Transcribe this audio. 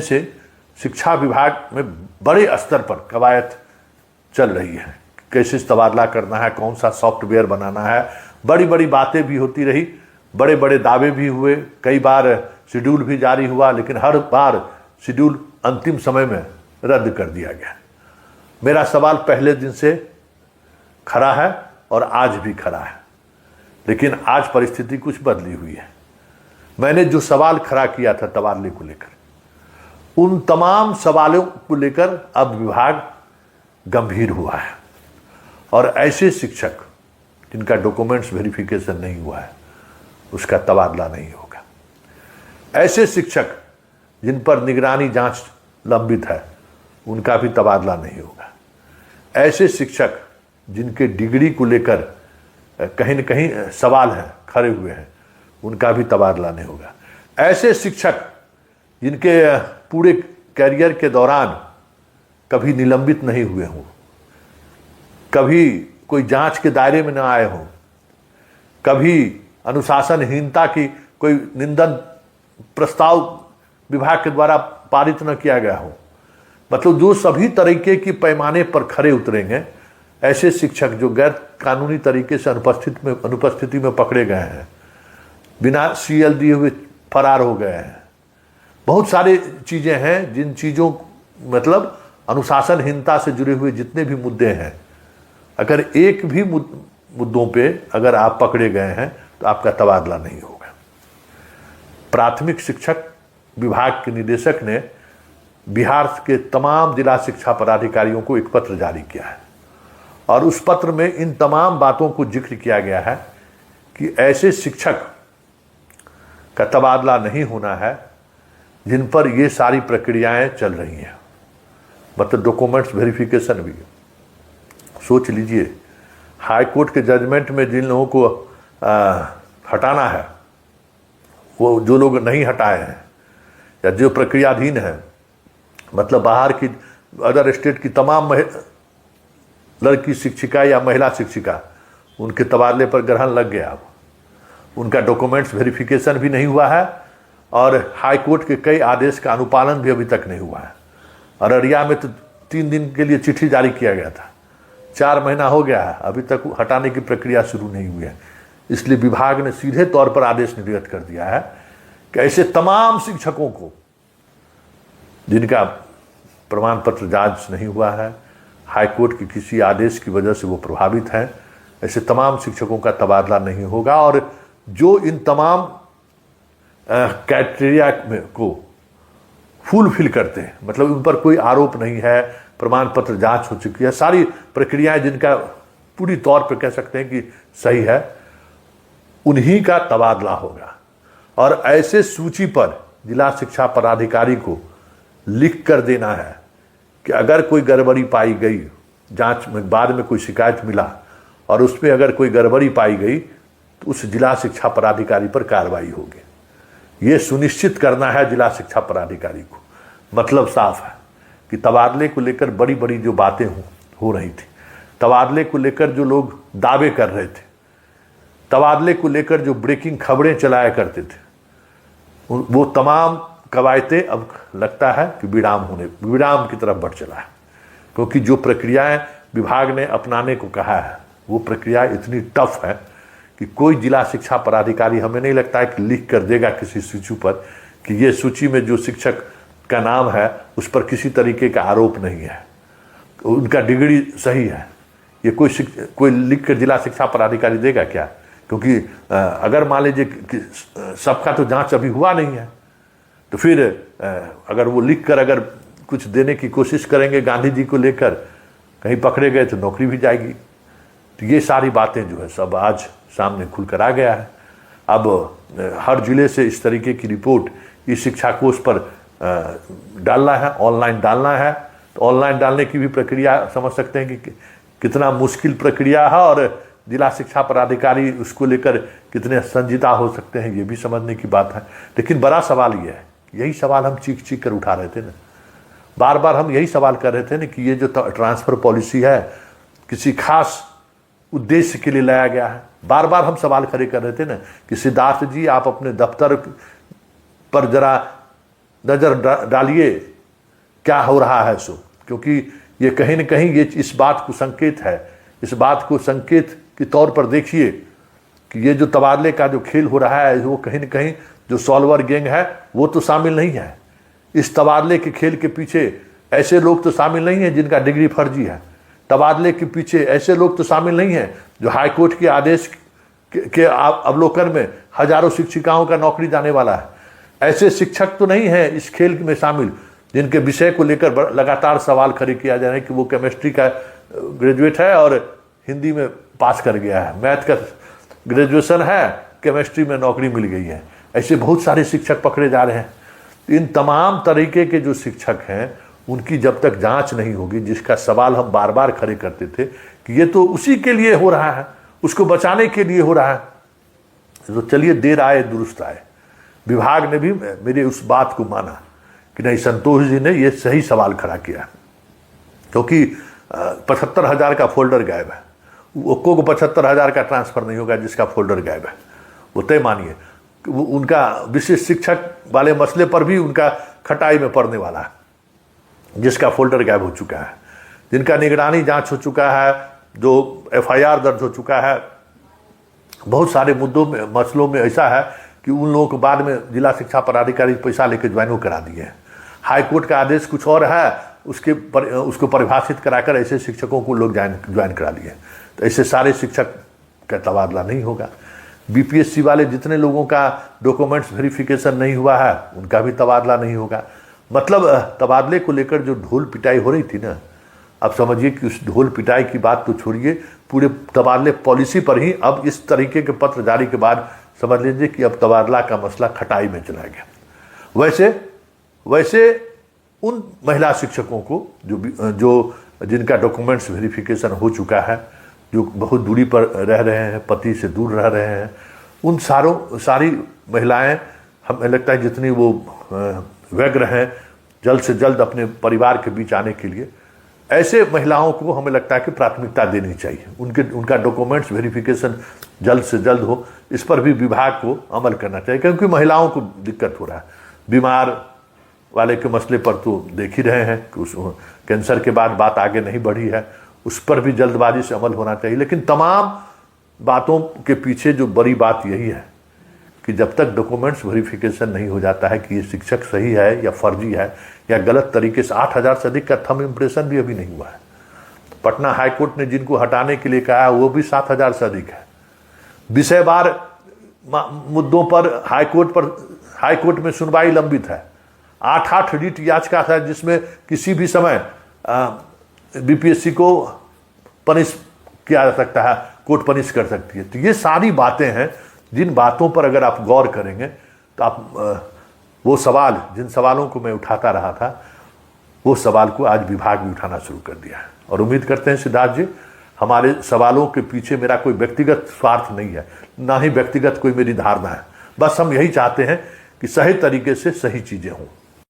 से शिक्षा विभाग में बड़े स्तर पर कवायद चल रही है। कैसे तबादला करना है, कौन सा सॉफ्टवेयर बनाना है, बड़ी बड़ी बातें भी होती रही, बड़े बड़े दावे भी हुए, कई बार शेड्यूल भी जारी हुआ, लेकिन हर बार शेड्यूल अंतिम समय में रद्द कर दिया गया। मेरा सवाल पहले दिन से खड़ा है और आज भी खड़ा है, लेकिन आज परिस्थिति कुछ बदली हुई है। मैंने जो सवाल खड़ा किया था तबादले को लेकर, उन तमाम सवालों को लेकर अब विभाग गंभीर हुआ है और ऐसे शिक्षक जिनका डॉक्यूमेंट्स वेरिफिकेशन नहीं हुआ है उसका तबादला नहीं होगा। ऐसे शिक्षक जिन पर निगरानी जांच लंबित है उनका भी तबादला नहीं होगा। ऐसे शिक्षक जिनके डिग्री को लेकर कहीं न कहीं सवाल हैं, खड़े हुए हैं, उनका भी तबादला नहीं होगा। ऐसे शिक्षक जिनके पूरे कैरियर के दौरान कभी निलंबित नहीं हुए हों, कभी कोई जांच के दायरे में न आए हों, कभी अनुशासनहीनता की कोई निंदन प्रस्ताव विभाग के द्वारा पारित न किया गया हो, मतलब जो सभी तरीके की पैमाने पर खरे उतरेंगे, ऐसे शिक्षक जो गैर कानूनी तरीके से अनुपस्थिति में पकड़े गए हैं, बिना सीएल दिए हुए फरार हो गए हैं, बहुत सारी चीज़ें हैं जिन चीज़ों मतलब अनुशासनहीनता से जुड़े हुए जितने भी मुद्दे हैं, अगर एक भी मुद्दों पे अगर आप पकड़े गए हैं तो आपका तबादला नहीं होगा। प्राथमिक शिक्षक विभाग के निदेशक ने बिहार के तमाम जिला शिक्षा पदाधिकारियों को एक पत्र जारी किया है और उस पत्र में इन तमाम बातों को जिक्र किया गया है कि ऐसे शिक्षक का तबादला नहीं होना है जिन पर ये सारी प्रक्रियाएं चल रही हैं, मतलब डॉक्यूमेंट्स वेरिफिकेशन भी। सोच लीजिए, हाई कोर्ट के जजमेंट में जिन लोगों को हटाना है, वो जो लोग नहीं हटाए हैं या जो प्रक्रियाधीन है, मतलब बाहर की अदर स्टेट की तमाम लड़की शिक्षिका या महिला शिक्षिका, उनके तबादले पर ग्रहण लग गया। अब उनका डॉक्यूमेंट्स वेरिफिकेशन भी नहीं हुआ है और हाई कोर्ट के कई आदेश का अनुपालन भी अभी तक नहीं हुआ है। अररिया में तो 3 दिन के लिए चिट्ठी जारी किया गया था, 4 महीना हो गया है, अभी तक हटाने की प्रक्रिया शुरू नहीं हुई है। इसलिए विभाग ने सीधे तौर पर आदेश निर्गत कर दिया है कि ऐसे तमाम शिक्षकों को जिनका प्रमाण पत्र जांच नहीं हुआ है, हाई कोर्ट के किसी आदेश की वजह से वो प्रभावित हैं, ऐसे तमाम शिक्षकों का तबादला नहीं होगा। और जो इन तमाम क्राइटेरिया को फुलफिल करते हैं, मतलब उन पर कोई आरोप नहीं है, प्रमाण पत्र जांच हो चुकी है, सारी प्रक्रियाएं जिनका पूरी तौर पर कह सकते हैं कि सही है, उन्हीं का तबादला होगा। और ऐसे सूची पर जिला शिक्षा पदाधिकारी को लिख कर देना है कि अगर कोई गड़बड़ी पाई गई, जांच में बाद में कोई शिकायत मिला और उसमें अगर कोई गड़बड़ी पाई गई तो उस जिला शिक्षा पदाधिकारी पर कार्रवाई होगी। ये सुनिश्चित करना है जिला शिक्षा पदाधिकारी को। मतलब साफ है कि तबादले को लेकर बड़ी बड़ी जो बातें हो रही थी, तबादले को लेकर जो लोग दावे कर रहे थे, तबादले को लेकर जो ब्रेकिंग खबरें चलाया करते थे, वो तमाम कवायतें अब लगता है कि विराम की तरफ बढ़ चला है। क्योंकि जो प्रक्रियाएं विभाग ने अपनाने को कहा है वो प्रक्रिया इतनी टफ है कि कोई जिला शिक्षा पदाधिकारी, हमें नहीं लगता है कि लिख कर देगा किसी सूची पर कि ये सूची में जो शिक्षक का नाम है उस पर किसी तरीके का आरोप नहीं है, उनका डिग्री सही है। ये कोई लिख कर जिला शिक्षा पदाधिकारी देगा क्या? क्योंकि अगर मान लीजिए सबका तो जांच अभी हुआ नहीं है, तो फिर अगर वो लिख कर अगर कुछ देने की कोशिश करेंगे गांधी जी को लेकर, कहीं पकड़े गए तो नौकरी भी जाएगी। तो ये सारी बातें जो है सब आज सामने खुलकर आ गया है। अब हर जिले से इस तरीके की रिपोर्ट इस शिक्षा कोष पर डालना है, ऑनलाइन डालना है। तो ऑनलाइन डालने की भी प्रक्रिया समझ सकते हैं कि कितना मुश्किल प्रक्रिया है और जिला शिक्षा पदाधिकारी उसको लेकर कितने संजीदा हो सकते हैं, ये भी समझने की बात है। लेकिन बड़ा सवाल ये है, यही सवाल हम चीख चीख कर उठा रहे थे ना, बार बार हम यही सवाल कर रहे थे ना कि ये जो ट्रांसफ़र पॉलिसी है किसी खास उद्देश्य के लिए लाया गया है। बार बार हम सवाल खड़े कर रहे थे ना कि सिद्धार्थ जी आप अपने दफ्तर पर जरा नज़र डालिए क्या हो रहा है सो, क्योंकि ये कहीं न कहीं ये इस बात को संकेत है, इस बात को संकेत के तौर पर देखिए कि ये जो तबादले का जो खेल हो रहा है वो कहीं न कहीं जो सॉल्वर गैंग है वो तो शामिल नहीं है। इस तबादले के खेल के पीछे ऐसे लोग तो शामिल नहीं हैं जिनका डिग्री फर्जी है। तबादले के पीछे ऐसे लोग तो शामिल नहीं हैं जो हाईकोर्ट के आदेश के अवलोकन में हजारों शिक्षिकाओं का नौकरी जाने वाला है। ऐसे शिक्षक तो नहीं हैं इस खेल में शामिल जिनके विषय को लेकर लगातार सवाल खड़े किया जा रहा है कि वो केमिस्ट्री का ग्रेजुएट है और हिंदी में पास कर गया है, मैथ का ग्रेजुएशन है, केमिस्ट्री में नौकरी मिल गई है। ऐसे बहुत सारे शिक्षक पकड़े जा रहे हैं। इन तमाम तरीके के जो शिक्षक हैं उनकी जब तक जांच नहीं होगी, जिसका सवाल हम बार बार खड़े करते थे कि ये तो उसी के लिए हो रहा है, उसको बचाने के लिए हो रहा है, तो चलिए देर आए दुरुस्त आए। विभाग ने भी मेरे उस बात को माना कि नहीं, संतोष जी ने ये सही सवाल खड़ा किया, क्योंकि 75,000 का फोल्डर गायब है, को 75,000 का ट्रांसफर नहीं होगा जिसका फोल्डर गायब है। वो तय मानिए उनका विशेष शिक्षक वाले मसले पर भी उनका खटाई में पड़ने वाला है, जिसका फोल्डर गायब हो चुका है, जिनका निगरानी जांच हो चुका है, जो FIR दर्ज हो चुका है। बहुत सारे मुद्दों में मसलों में ऐसा है कि उन लोगों को बाद में जिला शिक्षा पदाधिकारी पैसा लेकर ज्वाइन करा दिए हैं। हाईकोर्ट का आदेश कुछ और है, उसको परिभाषित कराकर ऐसे शिक्षकों को लोग ज्वाइन करा दिए। तो ऐसे सारे शिक्षक का तबादला नहीं होगा। BPSC वाले जितने लोगों का डॉक्यूमेंट्स वेरिफिकेशन नहीं हुआ है उनका भी तबादला नहीं होगा। मतलब तबादले को लेकर जो ढोल पिटाई हो रही थी ना, अब समझिए कि उस ढोल पिटाई की बात तो छोड़िए, पूरे तबादले पॉलिसी पर ही अब इस तरीके के पत्र जारी के बाद समझ लीजिए कि अब तबादला का मसला खटाई में चला गया। वैसे उन महिला शिक्षकों को जो जिनका डॉक्यूमेंट्स वेरिफिकेशन हो चुका है, जो बहुत दूरी पर रह रहे हैं, पति से दूर रह रहे हैं, उन सारी महिलाएं हमें लगता है जितनी वो व्यग्र हैं जल्द से जल्द अपने परिवार के बीच आने के लिए, ऐसे महिलाओं को हमें लगता है कि प्राथमिकता देनी चाहिए। उनका डॉक्यूमेंट्स वेरिफिकेशन जल्द से जल्द हो, इस पर भी विभाग को अमल करना चाहिए, क्योंकि महिलाओं को दिक्कत हो रहा है। बीमार वाले के मसले पर तो देख ही रहे हैं कि उस कैंसर के बाद बात आगे नहीं बढ़ी है, उस पर भी जल्दबाजी से अमल होना चाहिए। लेकिन तमाम बातों के पीछे जो बड़ी बात यही है कि जब तक डॉक्यूमेंट्स वेरिफिकेशन नहीं हो जाता है कि ये शिक्षक सही है या फर्जी है या गलत तरीके से, 8,000 से अधिक का थंब इम्प्रेशन भी अभी नहीं हुआ है। पटना हाईकोर्ट ने जिनको हटाने के लिए कहा वो भी 7,000 से अधिक है। विषयवार मुद्दों पर हाईकोर्ट में सुनवाई लंबित है। 8 रिट याचिका है जिसमें किसी भी समय BPSC को पनिश किया जा सकता है, कोर्ट पनिश कर सकती है। तो ये सारी बातें हैं जिन बातों पर अगर आप गौर करेंगे तो आप वो सवाल, जिन सवालों को मैं उठाता रहा था, वो सवाल को आज विभाग भी उठाना शुरू कर दिया है। और उम्मीद करते हैं सिद्धार्थ जी, हमारे सवालों के पीछे मेरा कोई व्यक्तिगत स्वार्थ नहीं है, ना ही व्यक्तिगत कोई मेरी धारणा है। बस हम यही चाहते हैं कि सही तरीके से सही चीज़ें हों।